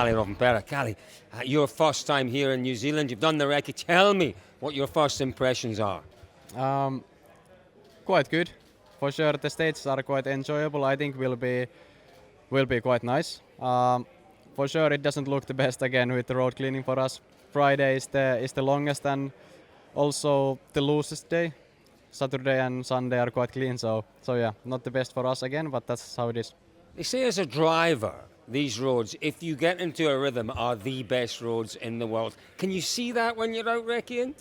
Callie Rovanperä. Callie, your first time here in New Zealand, you've done the Recce. Tell me what your first impressions are. Quite good. For sure, the stages are quite enjoyable. I think will be quite nice. For sure, it doesn't look the best again with the road cleaning for us. Friday is the longest and also the loosest day. Saturday and Sunday are quite clean, so yeah, not the best for us again, but that's how it is. They say as a driver, these roads, if you get into a rhythm, are the best roads in the world. Can you see that when you're out recceing?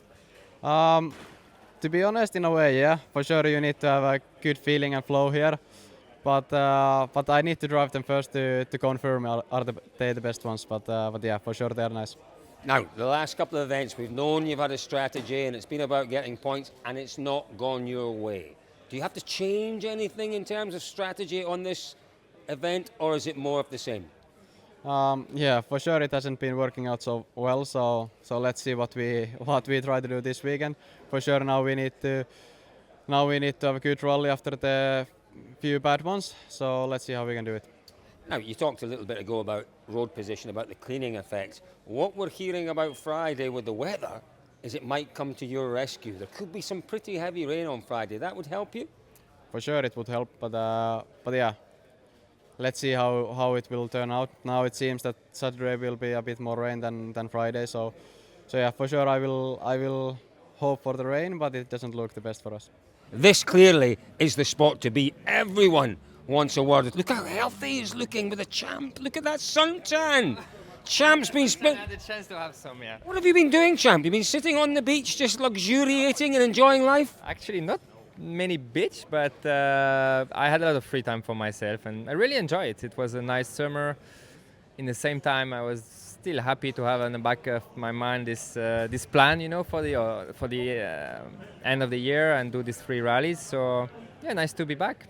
To be honest, in a way, yeah. For sure, you need to have a good feeling and flow here. But I need to drive them first to confirm are they the best ones. But yeah, for sure they are nice. Now, the last couple of events, we've known you've had a strategy and it's been about getting points and it's not gone your way. Do you have to change anything in terms of strategy on this event, or is it more of the same? Yeah, for sure it hasn't been working out so well. So let's see what we try to do this weekend. For sure now we need to have a good rally after the few bad ones. So let's see how we can do it. Now, you talked a little bit ago about road position, about the cleaning effects. What we're hearing about Friday with the weather is it might come to your rescue. There could be some pretty heavy rain on Friday. That would help you? For sure it would help, but yeah, let's see how it will turn out. Now it seems that Saturday will be a bit more rain than Friday, so yeah, for sure I will hope for the rain, but it doesn't look the best for us. This clearly is the spot to be. Everyone wants a word. Look how healthy he's looking with the champ. Look at that suntan. Champ's been I had the chance to have some, yeah. What have you been doing, Champ? You've been sitting on the beach just luxuriating and enjoying life? Actually, not many beach, but I had a lot of free time for myself and I really enjoy it. It was a nice summer. In the same time, I was still happy to have in the back of my mind this plan, for the end of the year and do these 3 rallies. So yeah, nice to be back.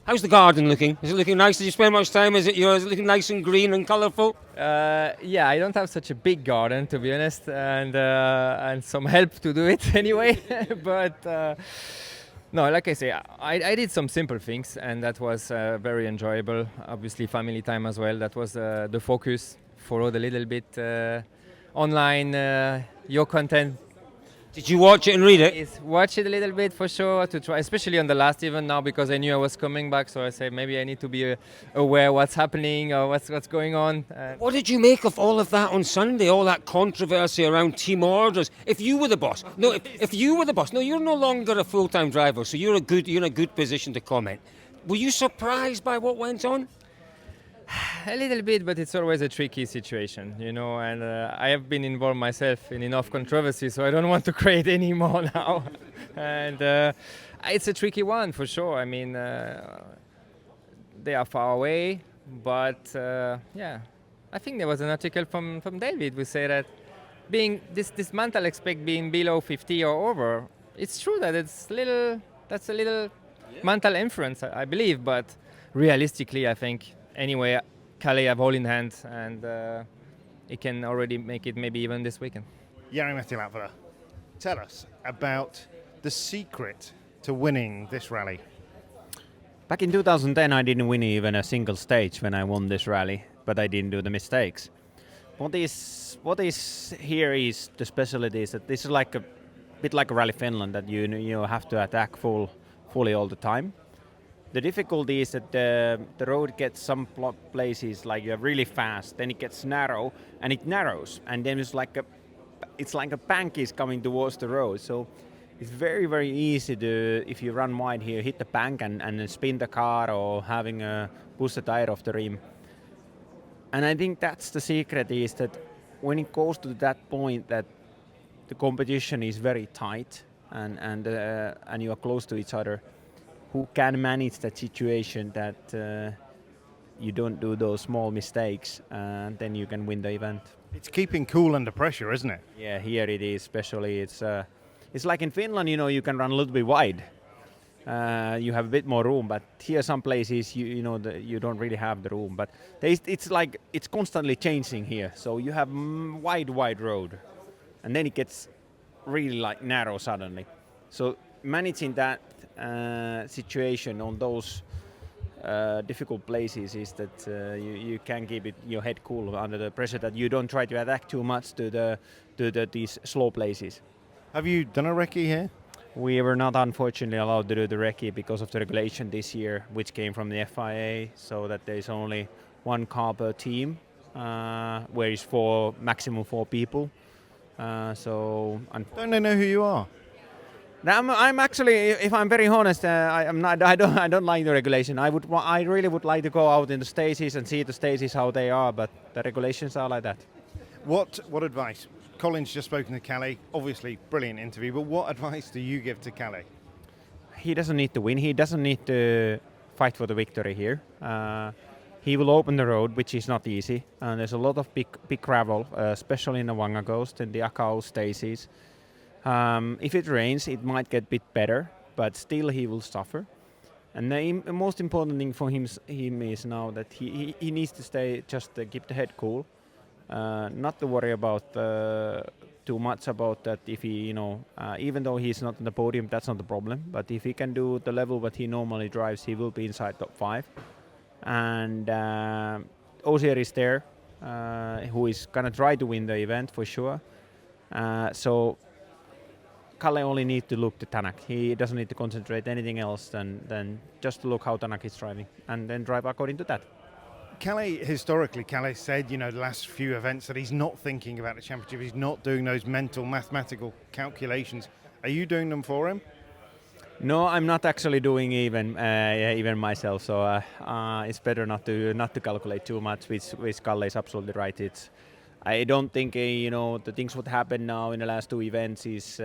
How's the garden looking? Is it looking nice? Did you spend much time? Is it yours? Is it looking nice and green and colourful? Yeah, I don't have such a big garden, to be honest, and some help to do it anyway. But no, like I say, I did some simple things, and that was very enjoyable. Obviously, family time as well. That was the focus. Followed a little bit online your content. Did you watch it and read it? Watch it a little bit for sure, to try, especially on the last event now, because I knew I was coming back. So I said maybe I need to be aware what's happening or what's going on. What did you make of all of that on Sunday? All that controversy around team orders. If you were the boss, if you were the boss, no, you're no longer a full-time driver, so you're in a good position to comment. Were you surprised by what went on? A little bit, but it's always a tricky situation, and I have been involved myself in enough controversy, so I don't want to create any more now. And it's a tricky one for sure. I mean, they are far away, but yeah, I think there was an article from David who said that being this mental aspect being below 50 or over, it's true that that's a little mental influence, I believe, but realistically, I think. Anyway, Calais have all in hand, and it can already make it maybe even this weekend. Jari Mähtiläpärä, tell us about the secret to winning this rally. Back in 2010, I didn't win even a single stage when I won this rally, but I didn't do the mistakes. What is here is the specialty is that this is like a bit like a Rally Finland, that you have to attack fully all the time. The difficulty is that the road gets some places like you're really fast, then it gets narrow, and it narrows, and then it's like a bank is coming towards the road. So it's very, very easy to, if you run wide here, hit the bank and spin the car or having push the tire off the rim. And I think that's the secret, is that when it goes to that point that the competition is very tight and you are close to each other, who can manage that situation that you don't do those small mistakes, and then you can win the event. It's keeping cool under pressure, isn't it? Yeah, here it is. Especially, it's like in Finland. You can run a little bit wide. You have a bit more room, but here some places you don't really have the room. But it's constantly changing here. So you have wide road, and then it gets really like narrow suddenly. So managing that situation on those difficult places is that you can keep your head cool under the pressure, that you don't try to attack too much to these slow places. Have you done a recce here? We were not unfortunately allowed to do the recce because of the regulation this year, which came from the FIA, so that there is only one car per team, where it's for maximum 4 people. Don't they know who you are? I'm actually, if I'm very honest, I don't like the regulation. I really would like to go out in the stages and see the stages how they are, but the regulations are like that. What advice? Colin's just spoken to Kalle. Obviously, brilliant interview. But what advice do you give to Kalle? He doesn't need to win. He doesn't need to fight for the victory here. He will open the road, which is not easy. And there's a lot of big gravel, especially in the Wanga Coast and the Akau stages. If it rains, it might get a bit better, but still he will suffer. And the most important thing for him is now that he needs to keep the head cool, not to worry about too much about that. If he, even though he's not in the podium, that's not the problem. But if he can do the level that he normally drives, he will be inside top 5. And Osier is there, who is gonna try to win the event for sure. So Kalle only needs to look to Tanak. He doesn't need to concentrate anything else than just to look how Tanak is driving and then drive according to that. Historically, Kalle said, the last few events that he's not thinking about the championship. He's not doing those mental, mathematical calculations. Are you doing them for him? No, I'm not actually doing even myself. So it's better not to calculate too much. Which Kalle is absolutely right. I don't think the things what happened now in the last 2 events is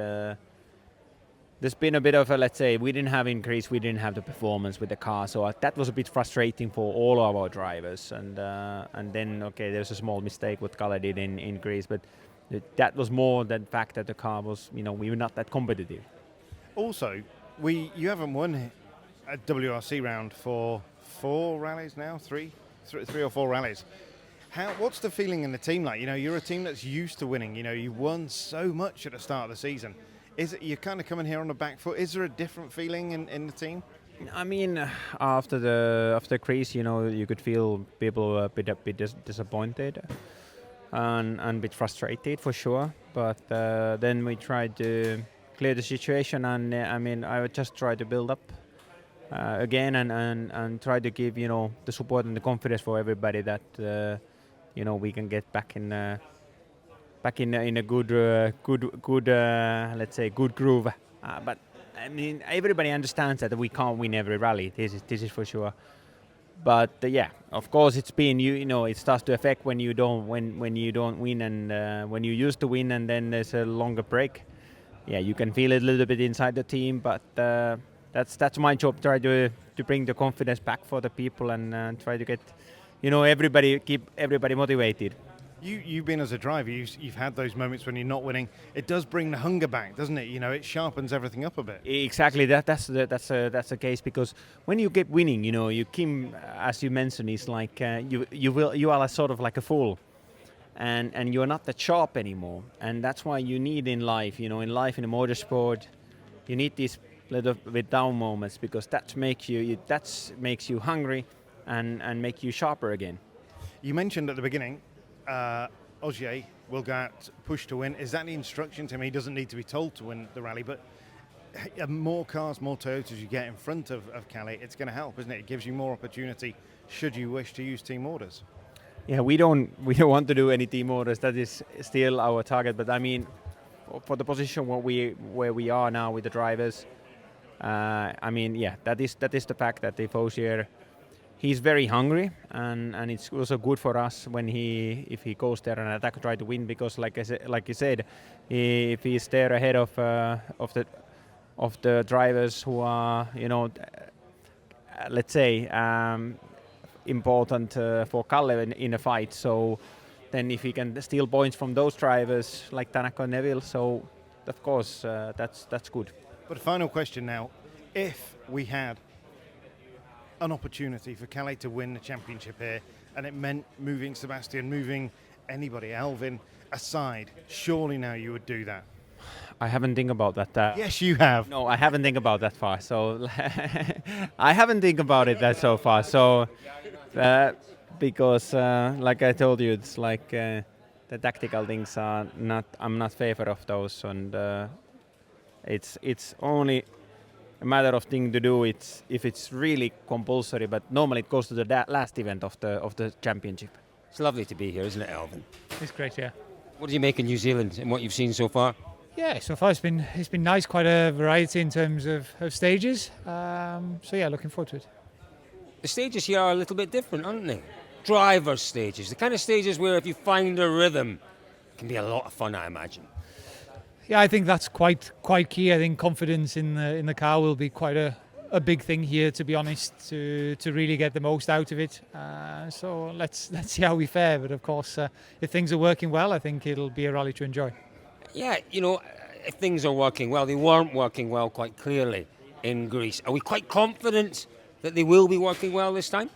there's been a bit of a, let's say, we didn't have increase, we didn't have the performance with the car, so that was a bit frustrating for all of our drivers. And then there's a small mistake what Kalle did in Greece, but that was more the fact that the car was, we were not that competitive. Also, you haven't won a WRC round for 4 rallies now, 3 or 4 rallies. What's the feeling in the team like? You're a team that's used to winning. You won so much at the start of the season. You're kind of coming here on the back foot? Is there a different feeling in the team? I mean, after Greece, you could feel people a bit disappointed and a bit frustrated for sure. But then we tried to clear the situation, and I would just try to build up again and try to give the support and the confidence for everybody that we can get back in a good let's say good groove. But everybody understands that we can't win every rally. This is for sure. But of course it's been it starts to affect when you don't win and when you used to win and then there's a longer break. Yeah, you can feel it a little bit inside the team, but that's my job. Try to bring the confidence back for the people and try to get keep everybody motivated. You've been as a driver, you've had those moments when you're not winning. It does bring the hunger back, doesn't it? It sharpens everything up a bit. Exactly, that's the case, because when you get winning, you Kim, as you mentioned, is like you are sort of like a fool, and you're not that sharp anymore, and that's why you need in life, in the motorsport, you need these little bit down moments, because that makes you hungry and make you sharper again. You mentioned at the beginning, Ogier will go out, push to win. Is that the instruction to him? He doesn't need to be told to win the rally, but more cars, more Toyotas you get in front of Kalle, it's going to help, isn't it? It gives you more opportunity should you wish to use team orders. Yeah, we don't want to do any team orders. That is still our target. But for the position where we are now with the drivers, that is the fact that if Ogier, he's very hungry, and it's also good for us when if he goes there and attack, try to win, because like you said, if he's there ahead of the drivers who are let's say important for Kalle in a fight, so then if he can steal points from those drivers like Tanaka and Neville, so of course that's good. But a final question now: if we had an opportunity for Kalle to win the championship here, and it meant moving Sebastian, moving anybody, Alvin aside, surely now you would do that? I haven't think about that. Yes, you have. No, I haven't think about that far. So I haven't think about it that so far. So because like I told you, it's like the tactical things are not. I'm not favor of those, and it's only a matter of thing to do. It's if it's really compulsory, but normally it goes to the last event of the championship. It's lovely to be here, isn't it, Alvin? It's great, yeah. What do you make of New Zealand and what you've seen so far? Yeah, so far it's been nice, quite a variety in terms of stages. So yeah, looking forward to it. The stages here are a little bit different, aren't they? Driver's stages, the kind of stages where if you find a rhythm, it can be a lot of fun, I imagine. Yeah, I think that's quite key. I think confidence in the car will be quite a big thing here, to be honest, to really get the most out of it. So let's see how we fare. But of course, if things are working well, I think it'll be a rally to enjoy. Yeah, you know, if things are working well, they weren't working well quite clearly in Greece. Are we quite confident that they will be working well this time?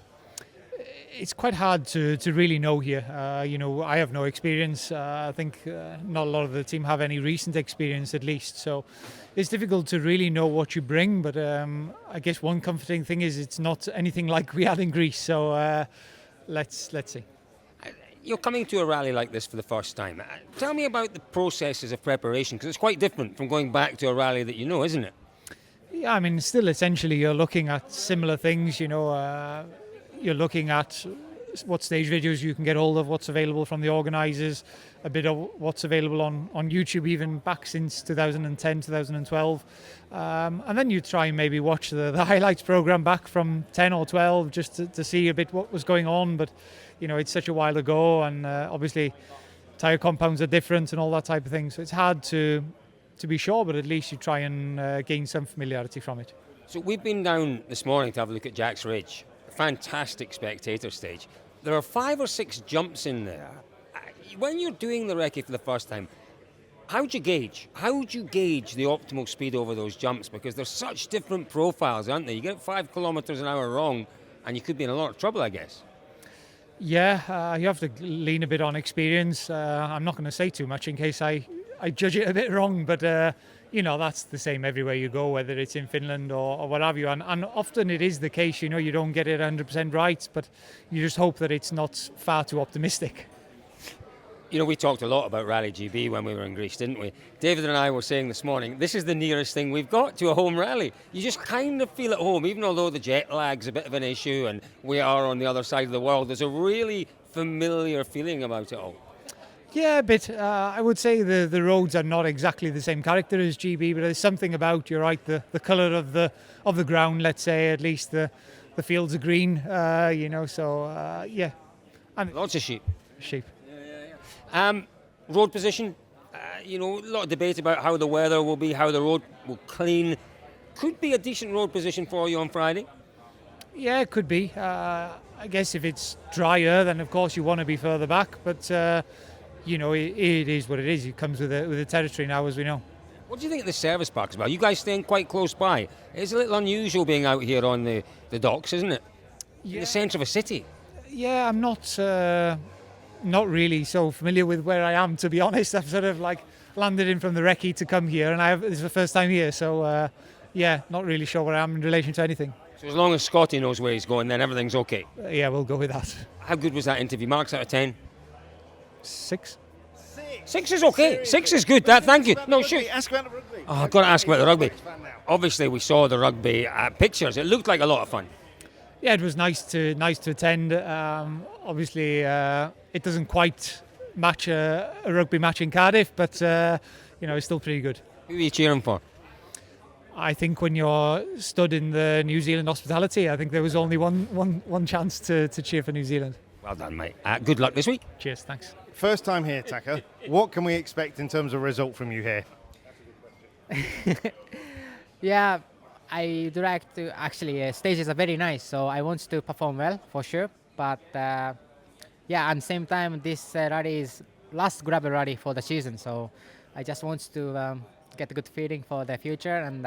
It's quite hard to really know here. You know, I have no experience. I think not a lot of the team have any recent experience, at least. So it's difficult to really know what you bring. But I guess one comforting thing is it's not anything like we had in Greece. So let's see. You're coming to a rally like this for the first time. Tell me about the processes of preparation, because it's quite different from going back to a rally that you know, isn't it? Yeah, I mean, still essentially you're looking at similar things. You know, you're looking at what stage videos you can get hold of, what's available from the organisers, a bit of what's available on YouTube, even back since 2010, 2012. And then you try and maybe watch the highlights programme back from 10 or 12 just to see a bit what was going on. But, you know, it's such a while ago, and obviously tyre compounds are different and all that type of thing. So it's hard to be sure, but at least you try and gain some familiarity from it. So we've been down this morning to have a look at Jack's Ridge. Fantastic spectator stage. There are 5 or 6 jumps in there. When you're doing the recce for the first time, how would you gauge the optimal speed over those jumps? Because they're such different profiles, aren't they? You get 5 kilometres an hour wrong and you could be in a lot of trouble, I guess. Yeah, you have to lean a bit on experience. I'm not going to say too much in case I judge it a bit wrong, but you know, that's the same everywhere you go, whether it's in Finland or what have you. And often it is the case, you know, you don't get it 100% right, but you just hope that it's not far too optimistic. You know, we talked a lot about Rally GB when we were in Greece, didn't we? David and I were saying this morning, this is the nearest thing we've got to a home rally. You just kind of feel at home, even although the jet lag's a bit of an issue and we are on the other side of the world. There's a really familiar feeling about it all. Yeah, a bit. I would say the roads are not exactly the same character as GB, but there's something about, you're right, the colour of the ground, let's say, at least the fields are green, you know, so yeah. And lots of sheep. Sheep. Road position, you know, a lot of debate about how the weather will be, how the road will clean. Could be a decent road position for you on Friday. Yeah, it could be. I guess if it's drier, then of course you want to be further back, but you know, it is what it is. It comes with the territory now, as we know. What do you think of the service park as well? You guys staying quite close by. It's a little unusual being out here on the docks, isn't it? Yeah. In the centre of a city. Yeah, I'm not really so familiar with where I am, to be honest. I've sort of like landed in from the Recce to come here, and this is the first time here, so yeah, not really sure where I am in relation to anything. So as long as Scotty knows where he's going, then everything's okay. Yeah, we'll go with that. How good was that interview? Marks out of 10? 6. 6 is okay. 6 is good. Thank you. No, shoot. Ask about the rugby. Oh, I've got to ask about the rugby. Obviously, we saw the rugby pictures. It looked like a lot of fun. Yeah, it was nice to attend. Obviously, it doesn't quite match a rugby match in Cardiff, but you know, it's still pretty good. Who are you cheering for? I think when you're stood in the New Zealand hospitality, I think there was only one chance to cheer for New Zealand. Well done, mate. Good luck this week. Cheers, thanks. First time here, Taka. What can we expect in terms of result from you here? Yeah, I do like to actually stages are very nice, so I want to perform well for sure. But yeah, at the same time, this rally is last gravel rally for the season, so I just want to get a good feeling for the future. And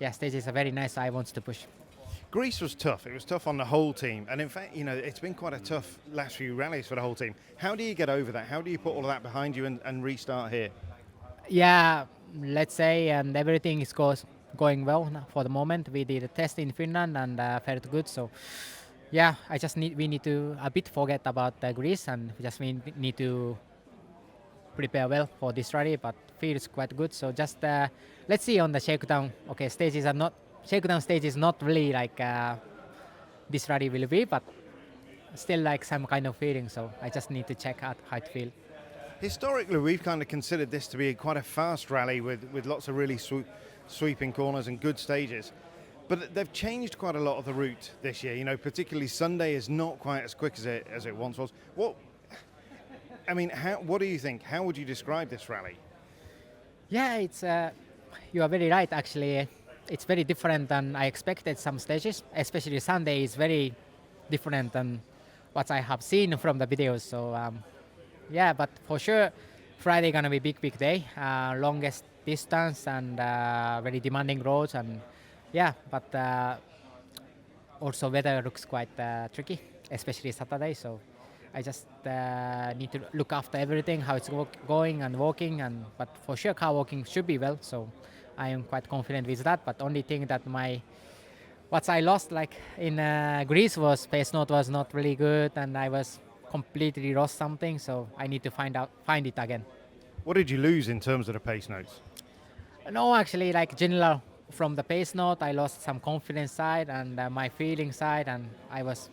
yeah, stages are very nice. So I want to push. Greece was tough. It was tough on the whole team, and in fact, you know, it's been quite a tough last few rallies for the whole team. How do you get over that? How do you put all of that behind you and restart here? Yeah, let's say, and everything is going well for the moment. We did a test in Finland and felt good. So yeah, we need to a bit forget about Greece, and we need to prepare well for this rally. But feels quite good. So just let's see on the shakedown. Okay, shakedown stage is not really like this rally will be, but still like some kind of feeling. So I just need to check out how it feels. Historically, we've kind of considered this to be quite a fast rally with lots of really sweeping corners and good stages. But they've changed quite a lot of the route this year. You know, particularly Sunday is not quite as quick as it once was. What do you think? How would you describe this rally? Yeah, it's you are very right. Actually, it's very different than I expected. Some stages, especially Sunday, is very different than what I have seen from the videos. So yeah, but for sure, Friday gonna be big day, longest distance and very demanding roads, and yeah, but also weather looks quite tricky, especially Saturday. So I just need to look after everything, how it's going and walking, but for sure car walking should be well. So I am quite confident with that. But only thing that what I lost like in Greece was pace note was not really good, and I was completely lost something. So I need to find it again. What did you lose in terms of the pace notes? No, actually, like general from the pace note, I lost some confidence side and my feeling side, and I was,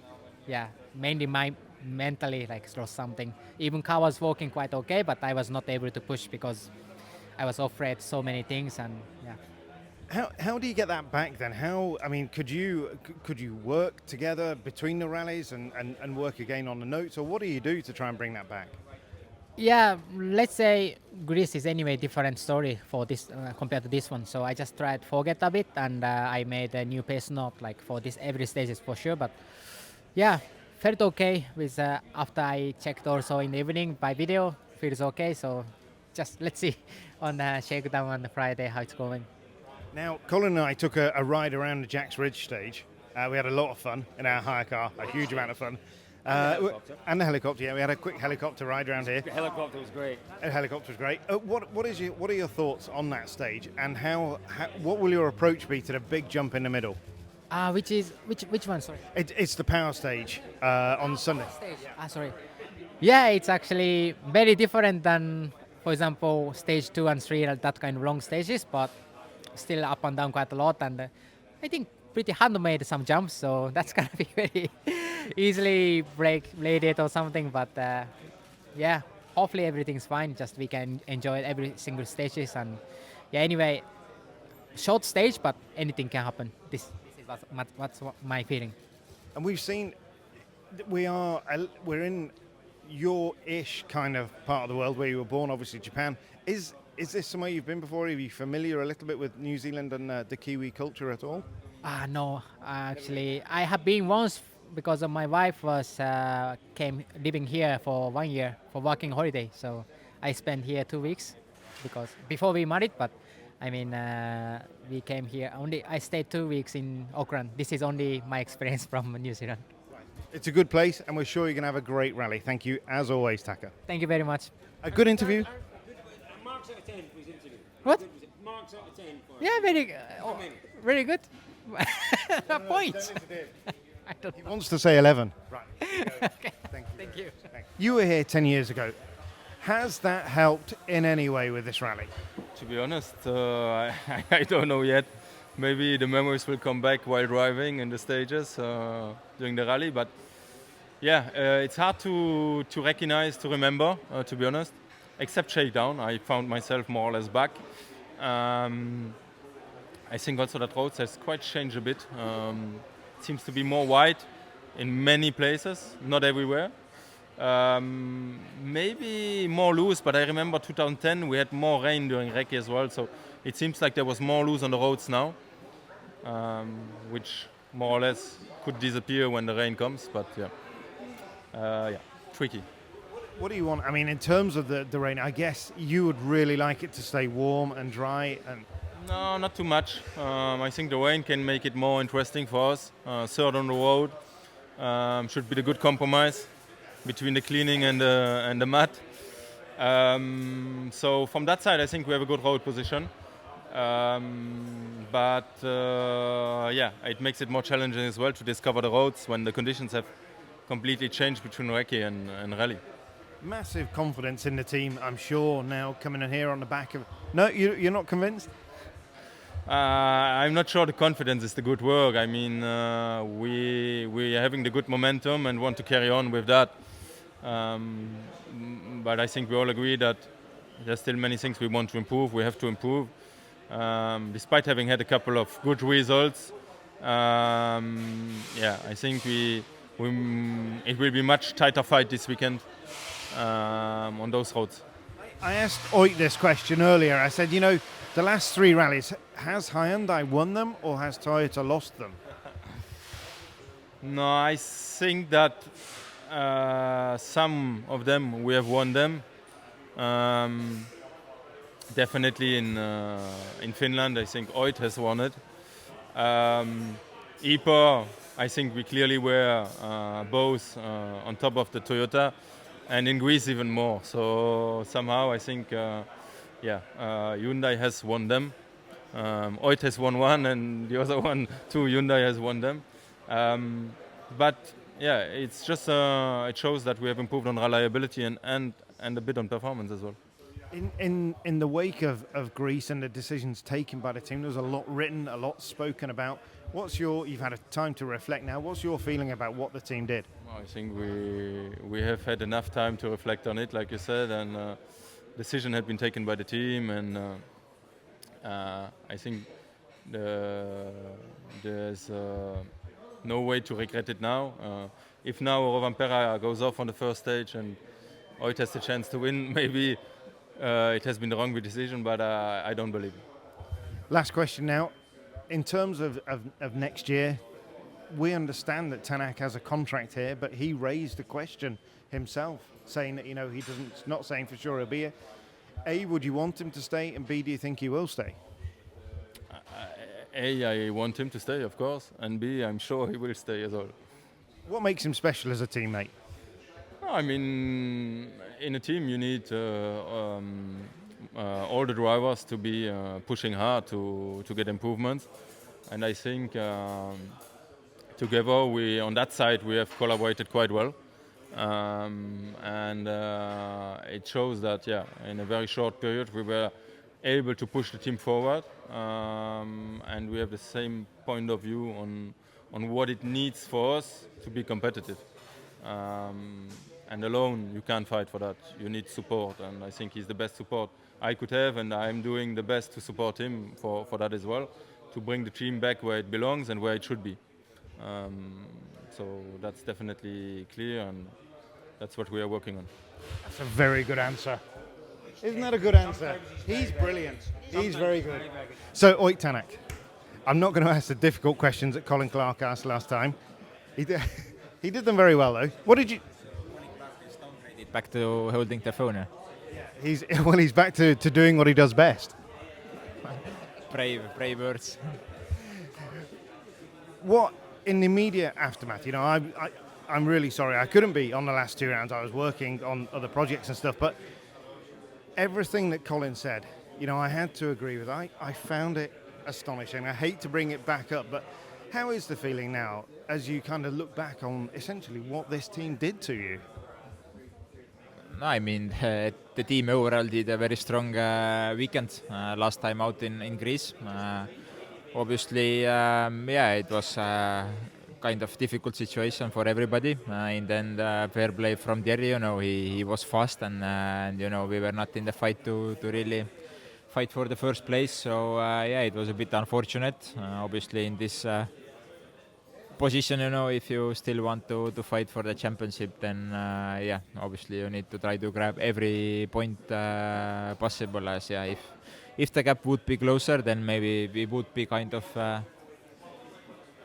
mainly my mentally like lost something. Even car was working quite okay, but I was not able to push because I was afraid so many things, and yeah. How do you get that back then? Could you work together between the rallies and work again on the notes, or what do you do to try and bring that back? Yeah, let's say Greece is anyway different story for this compared to this one. So I just tried to forget a bit, and I made a new pace note like for this every stages for sure. But yeah, felt okay with after I checked also in the evening by video, feels okay. So just let's see on the shakedown on the Friday how it's going. Now, Colin and I took a ride around the Jack's Ridge stage. We had a lot of fun in our hire car, a huge amount of fun. And the helicopter, yeah. We had a quick helicopter ride around here. The helicopter was great. The helicopter was great. What are your thoughts on that stage, and what will your approach be to the big jump in the middle? Which one? Sorry. It's the power stage on Sunday. Stage. Sorry. Yeah, it's actually very different than, for example, stage 2 and 3, that kind of long stages, but still up and down quite a lot, and I think pretty handmade some jumps, so that's gonna be very easily blade it or something. But yeah, hopefully everything's fine. Just we can enjoy every single stages, and yeah. Anyway, short stage, but anything can happen. This is what's my feeling. And we've seen we're in your-ish kind of part of the world where you were born, obviously Japan. Is this somewhere you've been before? Are you familiar a little bit with New Zealand and the Kiwi culture at all? No, actually, I have been once because of my wife came living here for 1 year for working holiday. So I spent here 2 weeks because before we married, but I mean, we came here I stayed 2 weeks in Auckland. This is only my experience from New Zealand. It's a good place, and we're sure you're going to have a great rally. Thank you, as always, Taka. Thank you very much. A good interview. Marks out of 10 for his interview. What? Marks out of 10 for Yeah, very good. A point. I don't He know. wants to say 11. Right. Okay. Thank you. You were here 10 years ago. Has that helped in any way with this rally? To be honest, I don't know yet. Maybe the memories will come back while driving in the stages during the rally. But yeah, it's hard to recognize, to remember, to be honest. Except shakedown, I found myself more or less back. I think also that roads has quite changed a bit. It seems to be more wide in many places, not everywhere. Maybe more loose, but I remember 2010 we had more rain during Recce as well, so it seems like there was more loose on the roads now, which more or less could disappear when the rain comes, but yeah, tricky. What do you want? I mean, in terms of the rain, I guess you would really like it to stay warm and dry. And No, not too much. I think the rain can make it more interesting for us. Third on the road should be the good compromise between the cleaning and the mud. So from that side, I think we have a good road position. But it makes it more challenging as well to discover the roads when the conditions have completely changed between Recce and Rally. Massive confidence in the team, I'm sure, now coming in here on the back of... No, you're not convinced? I'm not sure the confidence is the good word. I mean, we are having the good momentum and want to carry on with that. But I think we all agree that there's still many things we want to improve. We have to improve. Despite having had a couple of good results, I think it will be much tighter fight this weekend on those roads. I asked Oit this question earlier. I said, the last 3 rallies, has Hyundai won them or has Toyota lost them? No, I think that some of them we have won them. Definitely in Finland, I think Oit has won it. Ipo, I think we clearly were both on top of the Toyota, and in Greece even more. So somehow I think, Hyundai has won them. Oit has won one, and the other one, too, Hyundai has won them. It's just it shows that we have improved on reliability and a bit on performance as well. In the wake of Greece and the decisions taken by the team, there was a lot written, a lot spoken about. You've had a time to reflect now, what's your feeling about what the team did? Well, I think we have had enough time to reflect on it, like you said, and decision had been taken by the team, and I think there's no way to regret it now. If now Rovanperä goes off on the first stage and Oit has the chance to win, maybe it has been the wrong decision, but I don't believe it. Last question now. In terms of next year, we understand that Tanak has a contract here, but he raised the question himself, saying that, he's not saying for sure he'll be here. A, would you want him to stay? And B, do you think he will stay? A, I want him to stay, of course. And B, I'm sure he will stay as well. What makes him special as a teammate? I mean, in a team you need all the drivers to be pushing hard to get improvements. And I think together on that side we have collaborated quite well. It shows that, in a very short period we were able to push the team forward, and we have the same point of view on what it needs for us to be competitive. And alone you can't fight for that. You need support, and I think he's the best support I could have, and I'm doing the best to support him for that as well, to bring the team back where it belongs and where it should be. So that's definitely clear, and that's what we are working on. That's a very good answer. Isn't that a good answer? He's brilliant. He's very good. So, Oit Tanak, I'm not going to ask the difficult questions that Colin Clark asked last time. He did them very well, though. What did you... Back to holding the phone. He's back to doing what he does best. Brave words. What, in the immediate aftermath, I'm really sorry. I couldn't be on the last 2 rounds. I was working on other projects and stuff, but everything that Colin said, I had to agree with. I found it astonishing. I hate to bring it back up, but how is the feeling now as you kind of look back on essentially what this team did to you? No, I mean, the team overall did a very strong weekend last time out in Greece. Obviously, it was kind of difficult situation for everybody. In the end, fair play from Jerry. He was fast, and we were not in the fight to really fight for the first place. So it was a bit unfortunate. Obviously, in this position, if you still want to fight for the championship, then obviously you need to try to grab every point possible. As if the gap would be closer, then maybe we would be kind of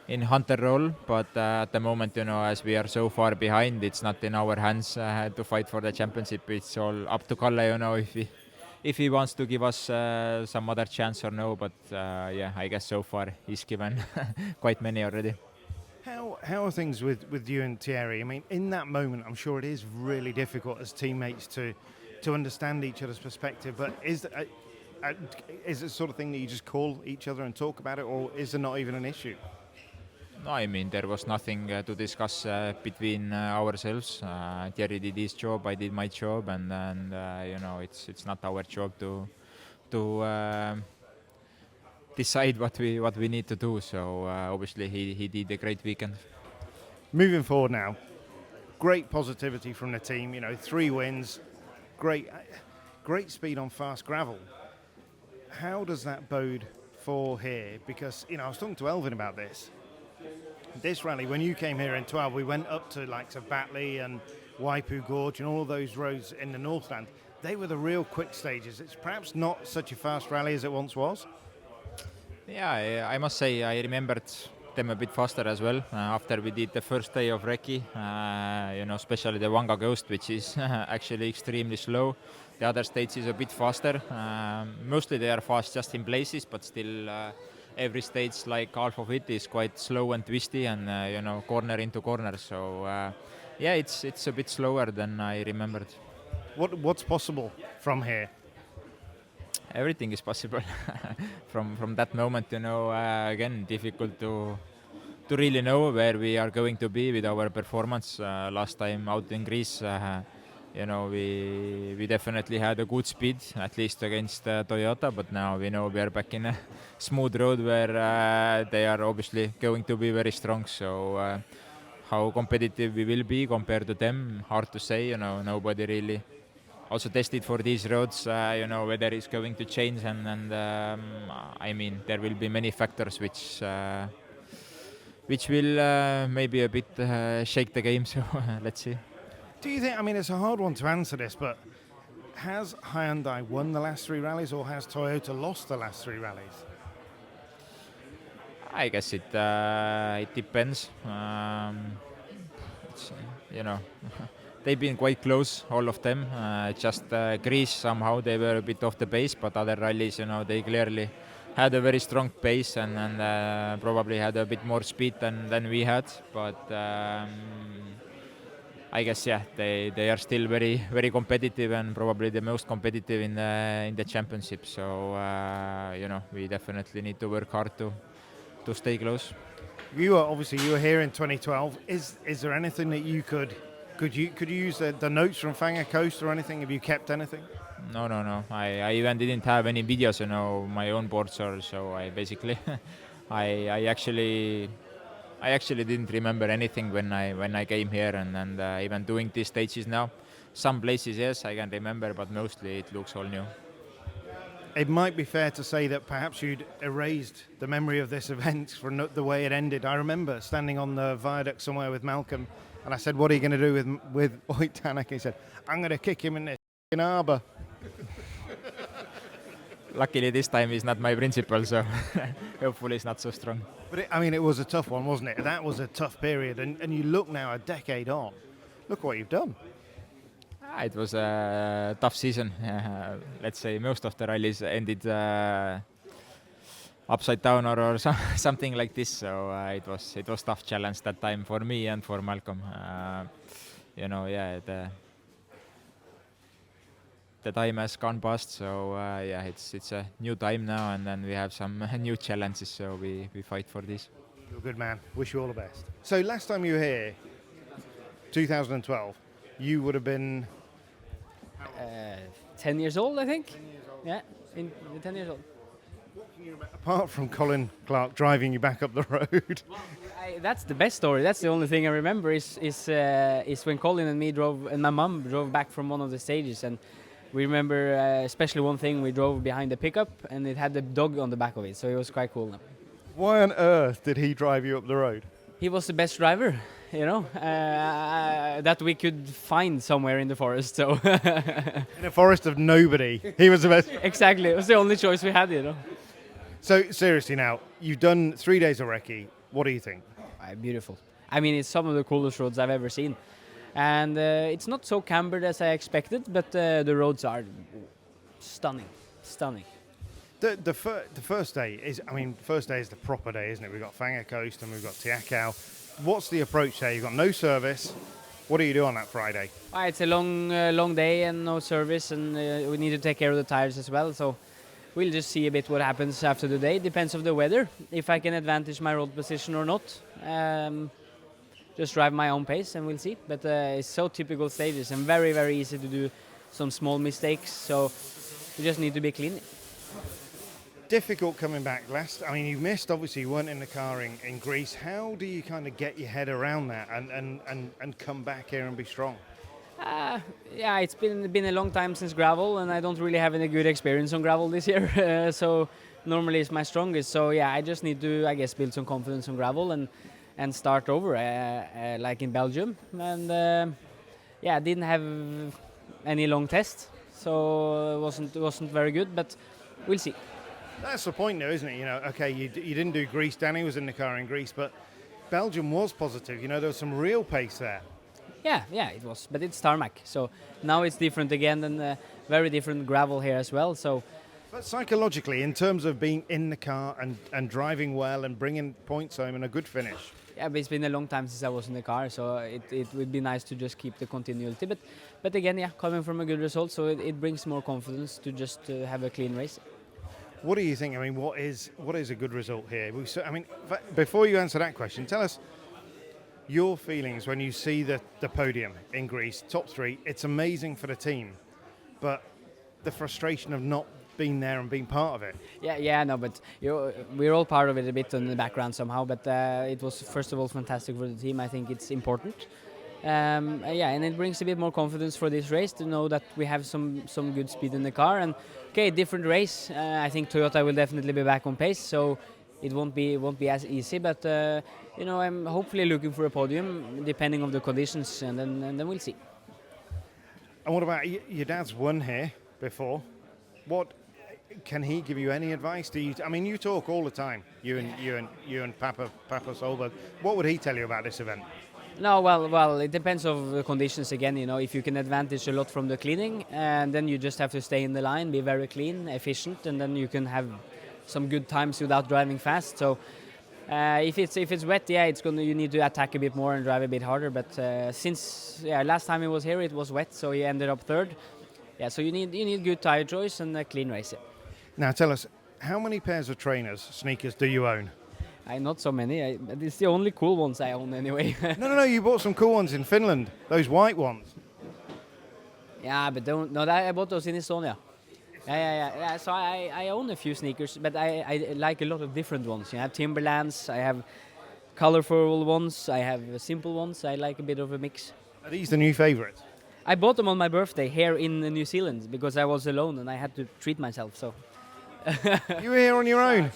in hunter role. But at the moment, as we are so far behind, it's not in our hands to fight for the championship. It's all up to Kalle, if he wants to give us some other chance or no. But I guess so far he's given quite many already. How are things with you and Thierry? I mean, in that moment, I'm sure it is really difficult as teammates to to understand each other's perspective. But is it the sort of thing that you just call each other and talk about it, or is there not even an issue? No, I mean, there was nothing to discuss between ourselves. Jerry did his job, I did my job, and it's not our job to decide what we need to do. So obviously he did a great weekend. Moving forward now, great positivity from the team. 3 wins, great speed on fast gravel. How does that bode for here? Because I was talking to Elvin about this. This rally, when you came here in 12, we went up to Batley and Waipu Gorge and all those roads in the Northland. They were the real quick stages. It's perhaps not such a fast rally as it once was. Yeah, I must say I remembered them a bit faster as well after we did the first day of Recce. Especially the Wanga Coast, which is actually extremely slow. The other stage is a bit faster. Mostly they are fast just in places, but still every stage like half of it is quite slow and twisty and corner into corner. So it's a bit slower than I remembered. What's possible from here? Everything is possible from that moment. Again, difficult to really know where we are going to be with our performance. Last time out in Greece, we definitely had a good speed, at least against Toyota, but now we know we are back in a smooth road where they are obviously going to be very strong. So how competitive we will be compared to them, hard to say. Nobody really also tested for these roads, weather is going to change, and I mean, there will be many factors which will maybe a bit shake the game, so let's see. Do you think, it's a hard one to answer this, but has Hyundai won the last 3 rallies, or has Toyota lost the last 3 rallies? I guess it depends. They've been quite close, all of them. Just Greece, somehow they were a bit off the pace, but other rallies, they clearly had a very strong pace and probably had a bit more speed than we had. But I guess, they are still very, very competitive and probably the most competitive in the championship. So, we definitely need to work hard to stay close. You were here in 2012. Is there anything that you could you use the notes from Wanga Coast or anything? Have you kept anything? No. I even didn't have any videos, my own boards, so I basically, I actually didn't remember anything when I came here, and even doing these stages now. Some places, yes, I can remember, but mostly it looks all new. It might be fair to say that perhaps you'd erased the memory of this event from the way it ended. I remember standing on the viaduct somewhere with Malcolm, and I said, "What are you going to do with Oit Tanak?" He said, "I'm going to kick him in this harbour." Luckily, this time he's not my principal, so hopefully it's not so strong. But it was a tough one, wasn't it? That was a tough period, and you look now a decade on. Look what you've done. It was a tough season. Let's say most of the rallies ended upside down or something like this. So it was tough challenge that time for me and for Malcolm. The time has gone past. So it's a new time now, and then we have some new challenges. So we fight for this. You're a good man. Wish you all the best. So last time you were here, 2012, you would have been 10 years old, I think. 10 years old. What can you remember, apart from Colin Clark driving you back up the road? That's the best story. That's the only thing I remember is when Colin and me drove, and my mum drove back from one of the stages, and we remember especially one thing. We drove behind the pickup, and it had the dog on the back of it, so it was quite cool. Why on earth did he drive you up the road? He was the best driver, that we could find somewhere in the forest. So in a forest of nobody, he was the best. Exactly, it was the only choice we had, So seriously now, you've done 3 days of Recce. What do you think? Beautiful. It's some of the coolest roads I've ever seen. And it's not so cambered as I expected, but the roads are stunning. The first day is, first day is the proper day, isn't it? We've got Wanga Coast and we've got Te Akau. What's the approach there? You've got no service, What do you do on that Friday? It's a long day and no service, and we need to take care of the tires as well. So we'll just see a bit what happens after the day. Depends on the weather, if I can advantage my road position or not. Just drive my own pace and we'll see. But it's so typical stages and very, very easy to do some small mistakes. So we just need to be clean. Difficult coming back last. I mean, you missed, obviously, you weren't in the car in Greece. How do you kind of get your head around that and come back here and be strong? Yeah, it's been a long time since gravel, and I don't really have any good experience on gravel this year. So normally it's my strongest. So yeah, I just need to, I guess, build some confidence on gravel and start over like in Belgium. And yeah, I didn't have any long tests, so it wasn't very good. But we'll see. That's the point, though, isn't it? You know, okay, you didn't do Greece. Danny was in the car in Greece, but Belgium was positive. You know, there was some real pace there. Yeah, it was. But it's tarmac, so now it's different again, and very different gravel here as well. So, but psychologically, in terms of being in the car and driving well and bringing points home and a good finish. Yeah, but it's been a long time since I was in the car, so it would be nice to just keep the continuity. But again, yeah, coming from a good result, so it brings more confidence to just have a clean race. What do you think? I mean, what is a good result here? I mean, before you answer that question, tell us your feelings when you see the podium in Greece, top 3. It's amazing for the team, but the frustration of not being there and being part of it. Yeah, no, but we're all part of it a bit in the background somehow. But it was first of all fantastic for the team. I think it's important. Yeah, and it brings a bit more confidence for this race to know that we have some good speed in the car. And okay, different race. I think Toyota will definitely be back on pace, so it won't be as easy. But you know, I'm hopefully looking for a podium, depending on the conditions, and then we'll see. And what about your dad's won here before? What can he give you any advice? I mean, you talk all the time. You and Papa Solberg. What would he tell you about this event? No, well, it depends on the conditions again. You know, if you can advantage a lot from the cleaning, and then you just have to stay in the line, be very clean, efficient, and then you can have some good times without driving fast. So if it's wet, yeah, you need to attack a bit more and drive a bit harder. But since last time he was here, it was wet, so he ended up third. Yeah, so you need good tire choice and a clean race. Yeah. Now tell us, how many pairs of sneakers do you own? Not so many. It's the only cool ones I own anyway. No, you bought some cool ones in Finland, those white ones. Yeah, but I bought those in Estonia. Yeah. So I own a few sneakers, but I like a lot of different ones. You have Timberlands, I have colorful ones, I have simple ones. I like a bit of a mix. Are these the new favorites? I bought them on my birthday here in New Zealand because I was alone and I had to treat myself. So you were here on your own.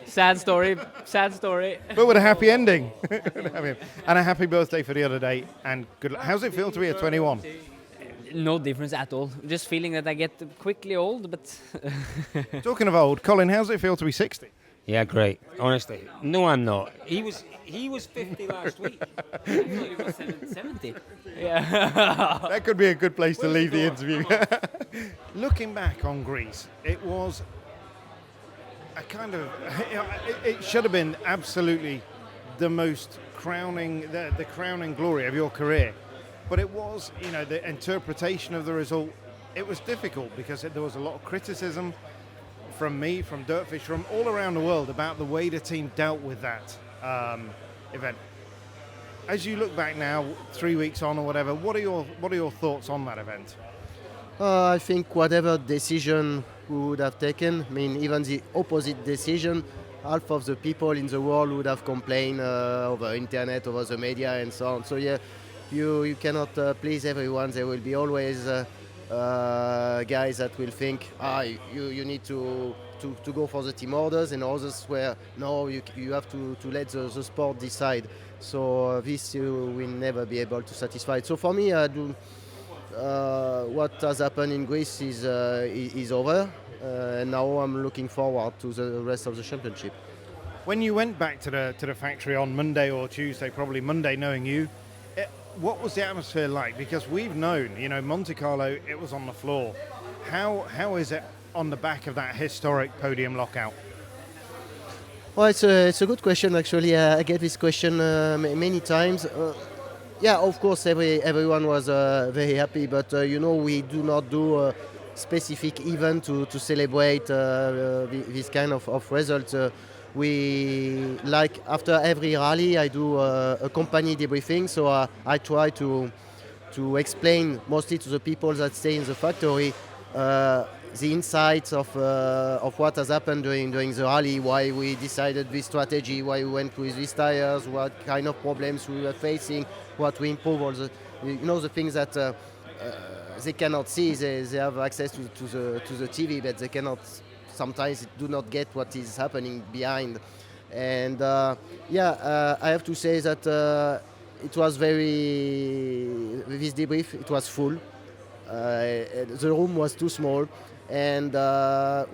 Sad story. But with a happy ending. And a happy birthday for the other day. And good luck. How's it feel to be at 21? No difference at all. Just feeling that I get quickly old, but... Talking of old, Colin, how's it feel to be 60? Yeah, great. Honestly. No, I'm not. He was 50 last week. I thought he was 70. Yeah. That could be a good place to leave the interview. Looking back on Greece, it was a kind of... It should have been absolutely the most crowning, the crowning glory of your career. But it was, you know, the interpretation of the result, it was difficult because there was a lot of criticism from me, from DirtFish, from all around the world about the way the team dealt with that event. As you look back now, 3 weeks on or whatever, what are your thoughts on that event? I think whatever decision we would have taken, I mean, even the opposite decision, half of the people in the world would have complained over internet, over the media and so on. So yeah, you cannot please everyone. There will be always guys that will think, you need to go for the team orders, and others where, no, you have to let the sport decide. So this you will never be able to satisfy. So for me, what has happened in Greece is over, and now I'm looking forward to the rest of the championship. When you went back to the factory on Monday or Tuesday, probably Monday, knowing you, what was the atmosphere like? Because we've known, you know, Monte Carlo, it was on the floor. How is it on the back of that historic podium lockout? Well, it's a good question, actually. I get this question many times. yeah, of course, everyone was very happy, but we do not do a specific event to celebrate this kind of results. We like after every rally, I do a company debriefing, so I try to explain mostly to the people that stay in the factory the insights of what has happened during the rally, why we decided this strategy, why we went with these tires, what kind of problems we were facing, what we improve, all the things that they cannot see. They have access to the TV, but they cannot sometimes do not get what is happening behind. And I have to say that it was this debrief, it was full. The room was too small, and I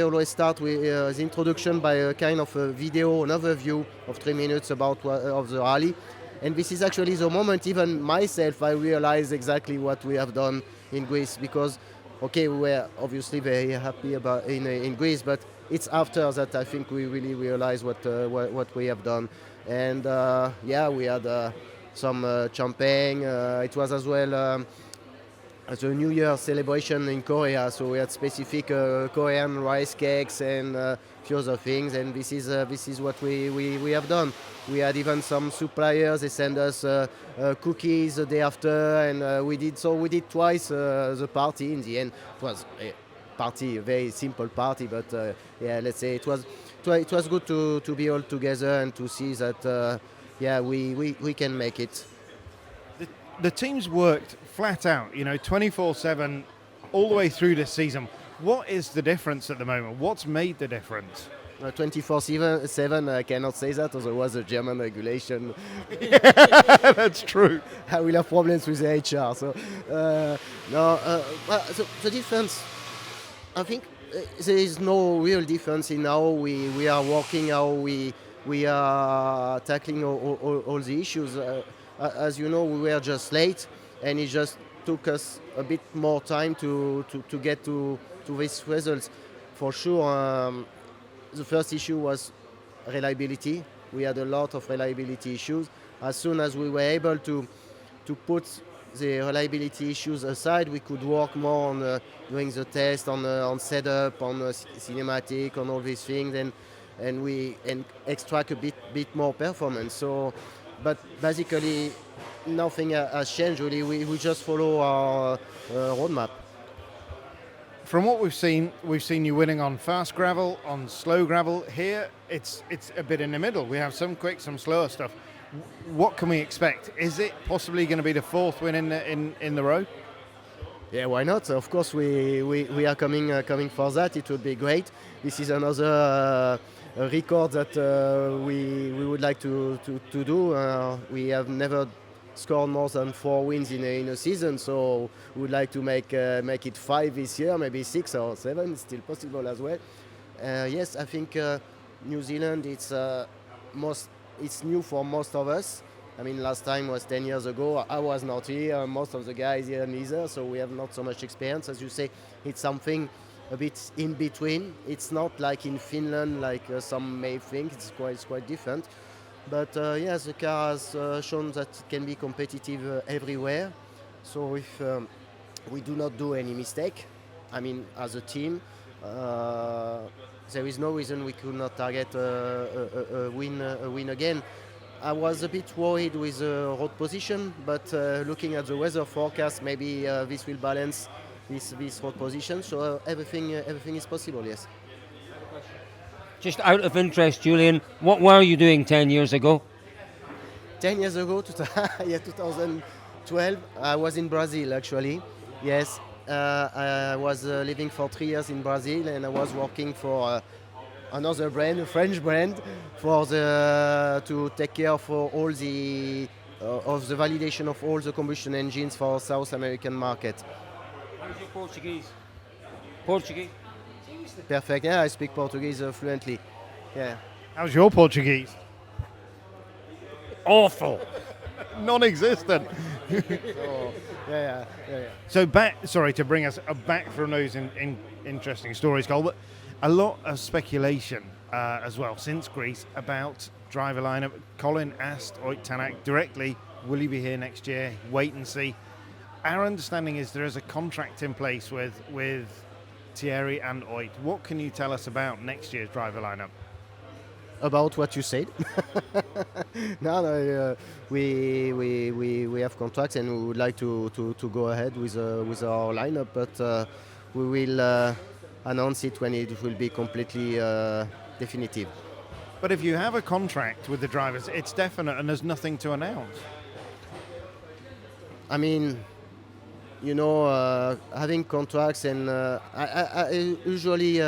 always start with the introduction by a kind of a video, an overview of 3 minutes about of the rally. And this is actually the moment, even myself, I realized exactly what we have done in Greece, because we were obviously very happy about in Greece, but it's after that I think we really realized what we have done. And we had some champagne. It was as well the New Year celebration in Korea, so we had specific Korean rice cakes and few other things. And this is what we have done. We had even some suppliers. They sent us cookies the day after, and we did twice the party. In the end, it was a very simple party, but let's say it was good to be all together and to see that we can make it. The team's worked flat out, 24/7 all the way through this season. What is the difference at the moment? What's made the difference? 24/7, I cannot say that, otherwise the German regulation. That's true. I will have problems with the HR. So, the difference, I think there is no real difference in how we are working, how we are tackling all the issues. As you know, we were just late, and it just took us a bit more time to get to these results. For sure, the first issue was reliability. We had a lot of reliability issues. As soon as we were able to put the reliability issues aside, we could work more on doing the test, on setup, on cinematic, on all these things, and extract a bit more performance. So. But basically, nothing has changed really. We just follow our roadmap. From what we've seen you winning on fast gravel, on slow gravel. Here, it's a bit in the middle. We have some quick, some slower stuff. What can we expect? Is it possibly going to be the fourth win in the row? Yeah, why not? Of course, we are coming for that. It would be great. This is another record that we would like to do. We have never scored more than 4 wins in a season, so we would like to make it 5 this year, maybe 6 or 7. It's still possible as well. Yes, I think New Zealand, it's new for most of us. I mean, last time was 10 years ago. I was not here. Most of the guys here neither, so we have not so much experience. As you say, it's something a bit in between. It's not like in Finland, like some may think. It's quite different. But yes, the car has shown that it can be competitive everywhere. So if we do not do any mistake, I mean, as a team, there is no reason we could not target a win again. I was a bit worried with the road position, but looking at the weather forecast, maybe this will balance this road position. So everything is possible, yes. Just out of interest, Julian, what were you doing 10 years ago? 10 years ago, 2012, I was in Brazil actually. Yes, I was living for 3 years in Brazil, and I was working for another brand, a French brand, to take care of all the validation of all the combustion engines for South American market. How's your Portuguese? Portuguese? Perfect. Yeah, I speak Portuguese fluently. Yeah. How's your Portuguese? Awful. Non-existent. Yeah. So to bring us back from those interesting stories, Cole, but a lot of speculation as well since Greece about driver lineup. Colin asked Oyt Tanak directly, Will he be here next year? Wait and see. Our understanding is there is a contract in place with Thierry and Oit. What can you tell us about next year's driver lineup? About what you said. No, we have contracts and we would like to go ahead with our lineup, but we will announce it when it will be completely definitive. But if you have a contract with the drivers, it's definite and there's nothing to announce. I mean, having contracts, and I usually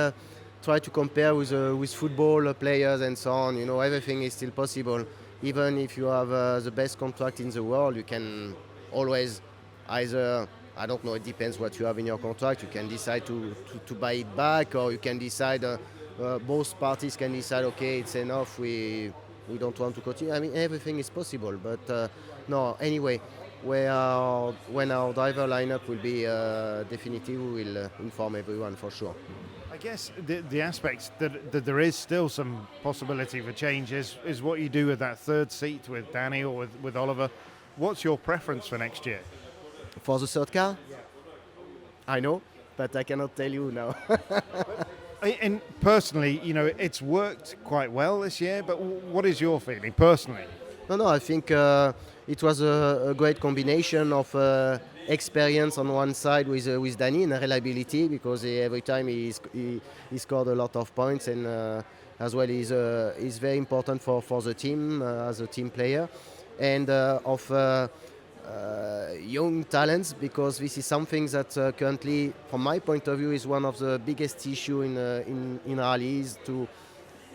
try to compare with football players and so on. Everything is still possible. Even if you have the best contract in the world, you can always either, I don't know, it depends what you have in your contract. You can decide to buy it back, or you can decide, both parties can decide, okay, it's enough, we don't want to continue. I mean, everything is possible, but no, anyway, when our driver lineup will be definitive, we will inform everyone for sure. I guess the aspects that there is still some possibility for change is what you do with that third seat with Danny or with Oliver. What's your preference for next year? For the third car? Yeah. I know, but I cannot tell you now. And personally, it's worked quite well this year, but what is your feeling personally? No, I think it was a great combination of experience on one side with Danny and reliability, because every time he scored a lot of points, and as well he's very important for the team as a team player, and of young talents, because this is something that currently, from my point of view, is one of the biggest issue in rallies, to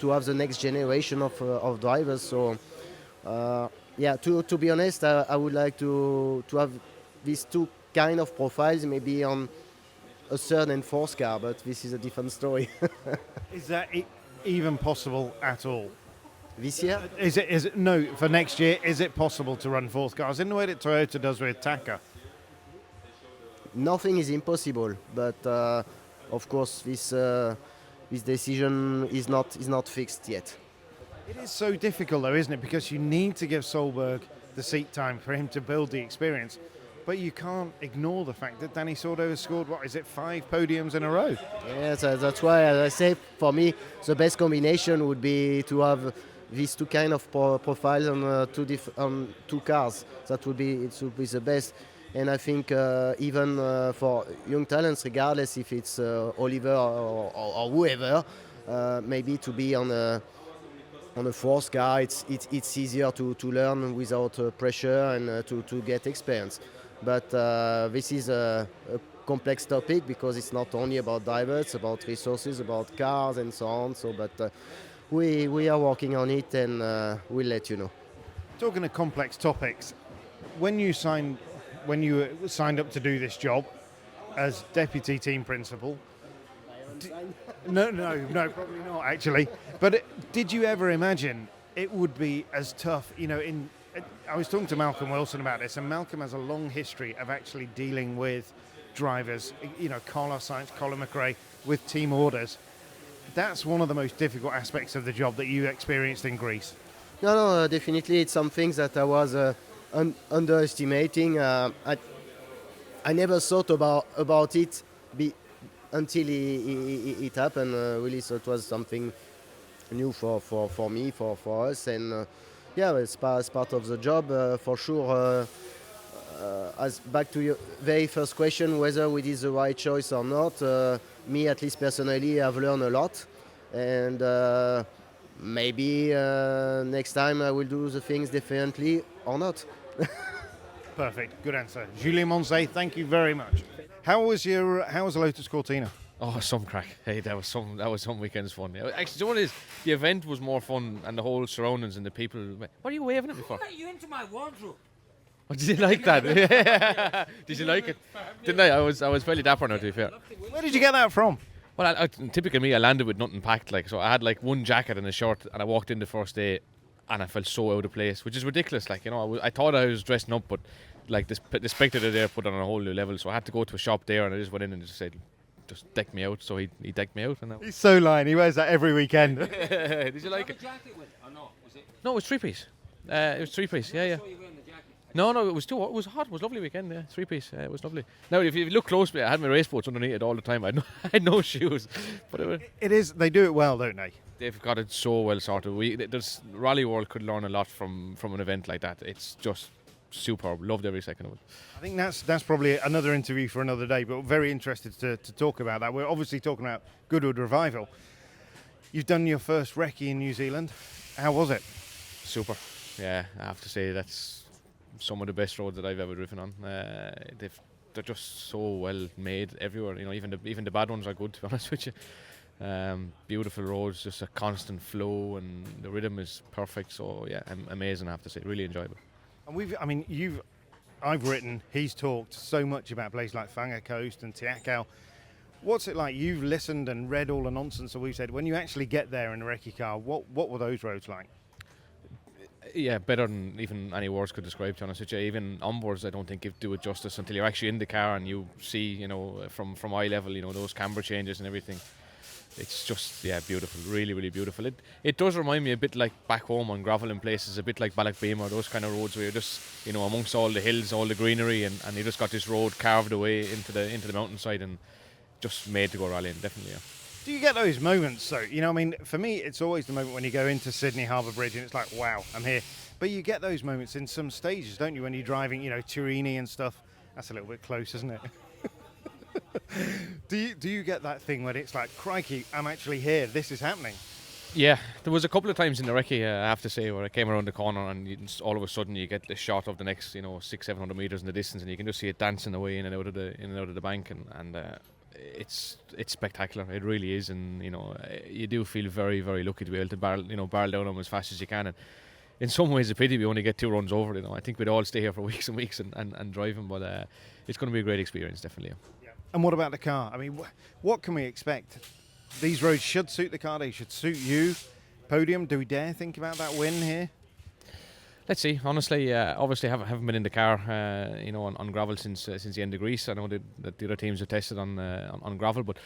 have the next generation of drivers. So to be honest, I would like to have these two kind of profiles, maybe on a third and fourth car, but this is a different story. Is that even possible at all? This year? Is it no, for next year, is it possible to run fourth cars in the way that Toyota does with Taka? Nothing is impossible, but of course this decision is not fixed yet. It is so difficult though, isn't it? Because you need to give Solberg the seat time for him to build the experience. But you can't ignore the fact that Danny Sordo has scored, 5 podiums in a row? Yes, that's why, as I say, for me, the best combination would be to have these two kind of profiles on two cars. It would be the best. And I think even for young talents, regardless if it's Oliver or whoever, maybe to be on a fourth car, it's easier to learn without pressure and to get experience. But this is a complex topic, because it's not only about drivers, it's about resources, about cars and so on. So, but we are working on it, and we'll let you know. Talking of complex topics, when you signed up to do this job as deputy team principal, no, probably not actually. But did you ever imagine it would be as tough? I was talking to Malcolm Wilson about this, and Malcolm has a long history of actually dealing with drivers, Carlos Sainz, Colin McRae, with team orders. That's one of the most difficult aspects of the job that you experienced in Greece. No, definitely it's something that I was underestimating. I never thought about it until it happened. Really, so it was something new for me, for us, and it's part of the job for sure. As back to your very first question, whether we did the right choice or not, me at least personally, I've learned a lot, and maybe next time I will do the things differently or not. Perfect, good answer. Julien Moncey, thank you very much. How was Lotus Cortina? Oh, some crack. Hey, that was some weekend's fun. Actually, what it is, the event was more fun, and the whole surroundings and the people. What are you waving at me for? Let you into my wardrobe. Oh, did you like that? Did you like it? Didn't I? I was fairly dapper now, to be fair. Where did you get that from? Well, typically me, I landed with nothing packed. So I had one jacket and a shirt, and I walked in the first day, and I felt so out of place, which is ridiculous. I thought I was dressing up, but the spectator there put it on a whole new level. So I had to go to a shop there, and I just went in and just said, just deck me out. So he decked me out. And he's so lying. He wears that every weekend. Did you like it? Jacket with? Or no? Was it? No, it was 3-piece. It was 3-piece. Yeah. No, it was too hot. It was hot. It was a lovely weekend. Yeah, 3-piece. It was lovely. Now, if you look closely, I had my race boots underneath it all the time. I had no shoes, but it is. They do it well, don't they? They've got it so well sorted. Rally World could learn a lot from an event like that. It's just superb. Loved every second of it. I think that's probably another interview for another day, but very interested to talk about that. We're obviously talking about Goodwood Revival. You've done your first Recce in New Zealand. How was it? Super. Yeah, I have to say that's some of the best roads that I've ever driven on. They're just so well made everywhere. You know, even the bad ones are good, to be honest with you. Beautiful roads, just a constant flow, and the rhythm is perfect. So yeah, amazing. I have to say, really enjoyable. And I've written, he's talked so much about places like Whanga Coast and Te Akau. What's it like? You've listened and read all the nonsense that we've said. When you actually get there in a Recce car, what were those roads like? Yeah, better than even any words could describe, to be honest with you. Even onboards, I don't think do it justice until you're actually in the car and you see, you know, from eye level, you know, those camber changes and everything. It's just, yeah, beautiful, really, really beautiful. It does remind me a bit like back home on gravel in places, a bit like Ballochbeamer, those kind of roads where you're just, you know, amongst all the hills, all the greenery, and you just got this road carved away into the mountainside and just made to go rallying, definitely, yeah. Do you get those moments though? You know, I mean, for me, it's always the moment when you go into Sydney Harbour Bridge and it's like, wow, I'm here. But you get those moments in some stages, don't you, when you're driving, you know, Turini and stuff. That's a little bit close, isn't it? Do you get that thing when it's like, crikey, I'm actually here, this is happening? Yeah, there was a couple of times in the Recce, I have to say, where I came around the corner and all of a sudden you get the shot of the next, you know, 600-700 meters in the distance, and you can just see it dancing away in and out of the bank, and it's spectacular. It really is, and you know, you do feel very, very lucky to be able to barrel down them as fast as you can. And in some ways, a pity we only get 2 runs over. You know, I think we'd all stay here for weeks and weeks and drive them, but it's going to be a great experience, definitely. Yeah. And what about the car? I mean, what can we expect? These roads should suit the car. They should suit you. Podium. Do we dare think about that win here? Let's see. Honestly, obviously haven't been in the car, you know, on gravel since the end of Greece. I know that the other teams have tested on gravel, but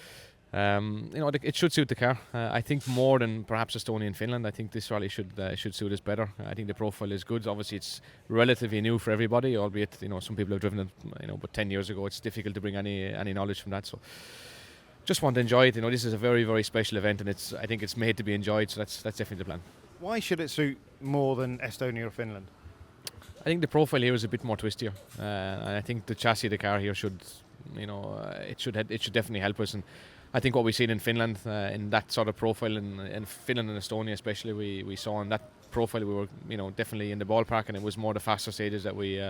you know, it should suit the car. I think more than perhaps Estonia and Finland. I think this rally should suit us better. I think the profile is good. Obviously, it's relatively new for everybody, albeit you know some people have driven it, you know, but 10 years ago it's difficult to bring any knowledge from that. So just want to enjoy it. You know, this is a very, very special event, and I think it's made to be enjoyed. So that's definitely the plan. Why should it suit more than Estonia or Finland? I think the profile here is a bit more twistier, and I think the chassis of the car here should, you know, it should definitely help us. And I think what we've seen in Finland, in that sort of profile, in Finland and Estonia especially, we saw in that profile we were, you know, definitely in the ballpark, and it was more the faster stages that we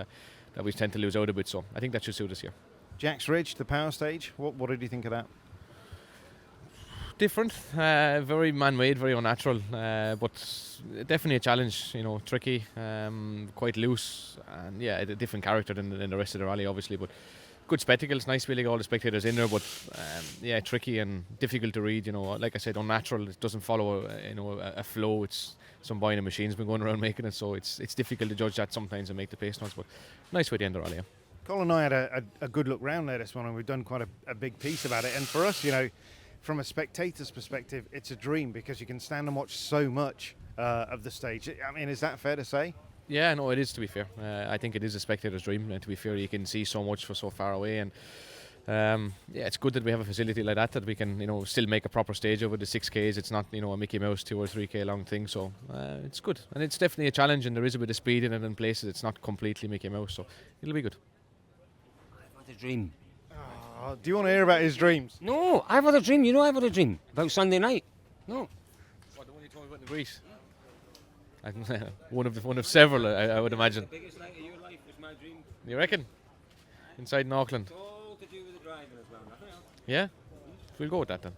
tend to lose out a bit. So I think that should suit us here. Jack's Ridge, the power stage. What did you think of that? Different, very man-made, very unnatural, but definitely a challenge. You know, tricky, quite loose, and yeah, a different character than the rest of the rally, obviously. But good spectacles, nice feeling all the spectators in there. But yeah, tricky and difficult to read. You know, like I said, unnatural. It doesn't follow a flow. It's some buying a machine's been going around making it, so it's difficult to judge that sometimes and make the pace notes. But nice way to end the rally. Yeah. Colin and I had a good look round there this morning. We've done quite a big piece about it, and for us, you know, from a spectator's perspective, it's a dream because you can stand and watch so much of the stage. I mean, is that fair to say? Yeah, no, it is, to be fair. I think it is a spectator's dream. To be fair, you can see so much for so far away, and yeah, it's good that we have a facility like that we can, you know, still make a proper stage over the 6Ks. It's not, you know, a Mickey Mouse 2 or 3K long thing, so it's good, and it's definitely a challenge, and there is a bit of speed in it in places. It's not completely Mickey Mouse, so it'll be good. I've had a dream. Do you want to hear about his dreams? No, I've had a dream. You know, I've had a dream about Sunday night. No. What, the one you told me about in Greece? one of several, I would imagine. The biggest night of your life was my dream. You reckon? Inside in Auckland. It's all to do with the driving as well. Nothing else. Yeah, we'll go with that then.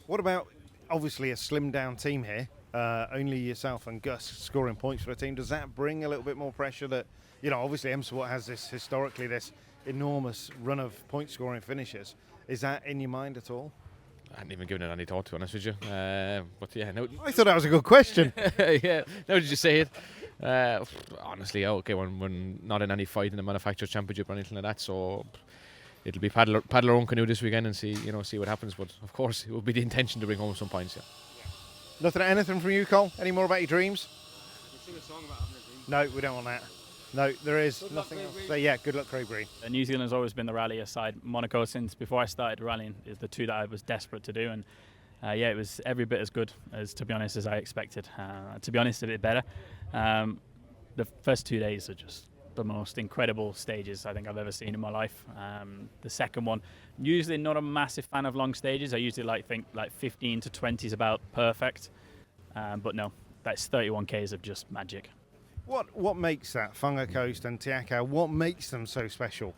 What about obviously a slimmed down team here? Only yourself and Gus scoring points for a team. Does that bring a little bit more pressure? That, you know, obviously M Sport has this historically this enormous run of point scoring finishes. Is that in your mind at all? I hadn't even given it any thought, to be honest with you. But yeah, no. I thought that was a good question. Yeah, now did you say it? Honestly, okay, we're not in any fight in the Manufacturers Championship or anything like that, so it'll be paddle our own canoe this weekend and see what happens. But of course, it will be the intention to bring home some points. Yeah. Anything from you, Cole? Any more about your dreams? Can you sing a song about having a dream? No, we don't want that. No, there is nothing else. So yeah, good luck, Craigbury. New Zealand's always been the rally aside. Monaco, since before I started rallying, is the two that I was desperate to do, and yeah, it was every bit as good as, to be honest, as I expected. To be honest, a bit better. The first 2 days are just the most incredible stages I think I've ever seen in my life. The second one, usually not a massive fan of long stages. I usually think 15 to 20 is about perfect, but no, that's 31 Ks of just magic. What makes that Whanga Coast and Te Akau? What makes them so special?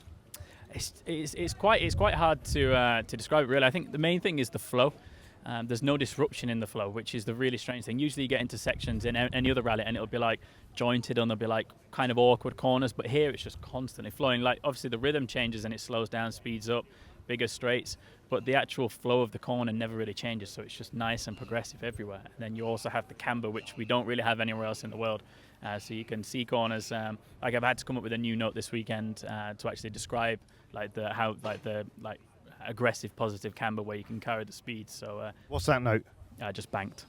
It's quite hard to describe it really. I think the main thing is the flow. There's no disruption in the flow, which is the really strange thing. Usually you get into sections in any other rally and it'll be like jointed and there'll be like kind of awkward corners, but here it's just constantly flowing. Like obviously the rhythm changes and it slows down, speeds up, bigger straights, but the actual flow of the corner never really changes, so it's just nice and progressive everywhere. And then you also have the camber, which we don't really have anywhere else in the world. So you can see corners. Like I've had to come up with a new note this weekend to actually describe like aggressive positive camber where you can carry the speed. So what's that note? Just banked.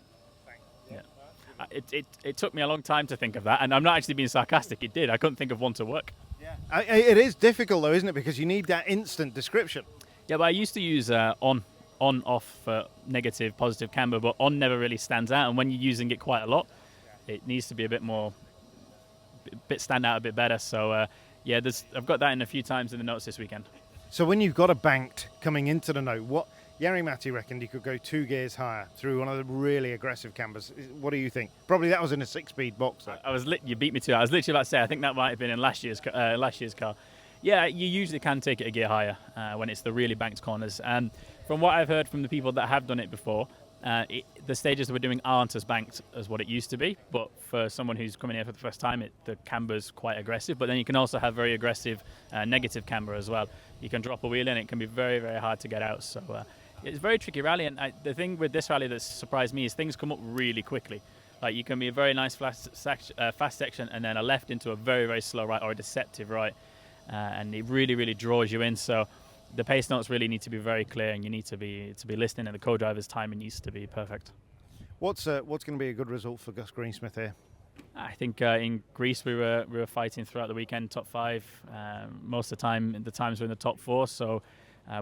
Yeah. It took me a long time to think of that, and I'm not actually being sarcastic. It did. I couldn't think of one to work. Yeah. It is difficult though, isn't it? Because you need that instant description. Yeah, but I used to use on, off for negative, positive camber, but on never really stands out, and when you're using it quite a lot, it needs to be a bit more, stand out a bit better. So yeah, I've got that in a few times in the notes this weekend. So when you've got a banked coming into the note, what Jari Matti reckoned you could go 2 gears higher through one of the really aggressive cambers. What do you think? Probably that was in a 6-speed box. You beat me to it. I was literally about to say, I think that might have been in last year's car. Yeah, you usually can take it a gear higher when it's the really banked corners. From what I've heard from the people that have done it before, the stages that we're doing aren't as banked as what it used to be, but for someone who's coming here for the first time, the camber's quite aggressive, but then you can also have very aggressive negative camber as well. You can drop a wheel in, it can be very, very hard to get out. So it's a very tricky rally, and the thing with this rally that's surprised me is things come up really quickly. Like you can be a very nice fast section and then a left into a very, very slow right or a deceptive right, and it really, really draws you in. So the pace notes really need to be very clear, and you need to be listening, and the co-driver's timing needs to be perfect. What's going to be a good result for Gus Greensmith here? I think in Greece we were fighting throughout the weekend, top 5. Most of the time, the times were in the top 4. So